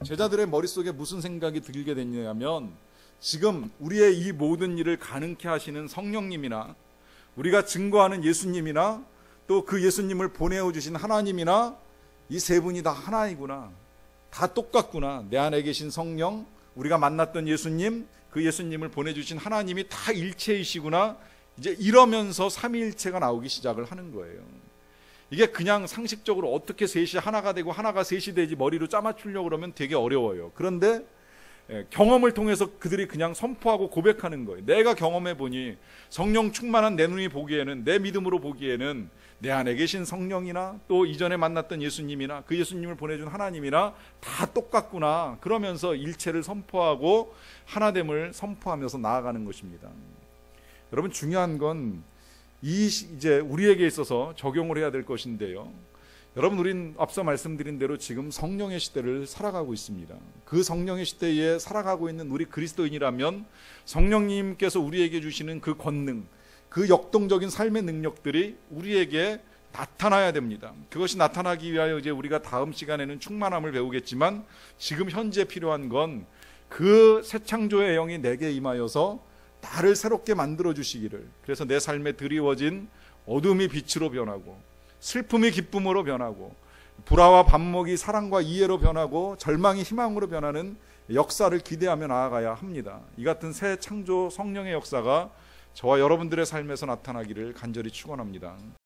제자들의 머릿속에 무슨 생각이 들게 됐냐면 지금 우리의 이 모든 일을 가능케 하시는 성령님이나 우리가 증거하는 예수님이나 또 그 예수님을 보내주신 하나님이나 이 세 분이 다 하나이구나. 다 똑같구나. 내 안에 계신 성령, 우리가 만났던 예수님, 그 예수님을 보내주신 하나님이 다 일체이시구나. 이제 이러면서 삼위일체가 나오기 시작을 하는 거예요. 이게 그냥 상식적으로 어떻게 셋이 하나가 되고 하나가 셋이 되지 머리로 짜맞추려고 그러면 되게 어려워요. 그런데 경험을 통해서 그들이 그냥 선포하고 고백하는 거예요. 내가 경험해 보니 성령 충만한 내 눈이 보기에는, 내 믿음으로 보기에는 내 안에 계신 성령이나 또 이전에 만났던 예수님이나 그 예수님을 보내준 하나님이나 다 똑같구나. 그러면서 일체를 선포하고 하나됨을 선포하면서 나아가는 것입니다. 여러분, 중요한 건 이제 우리에게 있어서 적용을 해야 될 것인데요. 여러분, 우린 앞서 말씀드린 대로 지금 성령의 시대를 살아가고 있습니다. 그 성령의 시대에 살아가고 있는 우리 그리스도인이라면 성령님께서 우리에게 주시는 그 권능, 그 역동적인 삶의 능력들이 우리에게 나타나야 됩니다. 그것이 나타나기 위하여 이제 우리가 다음 시간에는 충만함을 배우겠지만 지금 현재 필요한 건 그 새 창조의 영이 내게 임하여서 나를 새롭게 만들어 주시기를, 그래서 내 삶에 드리워진 어둠이 빛으로 변하고 슬픔이 기쁨으로 변하고 불화와 반목이 사랑과 이해로 변하고 절망이 희망으로 변하는 역사를 기대하며 나아가야 합니다. 이 같은 새 창조 성령의 역사가 저와 여러분들의 삶에서 나타나기를 간절히 축원합니다.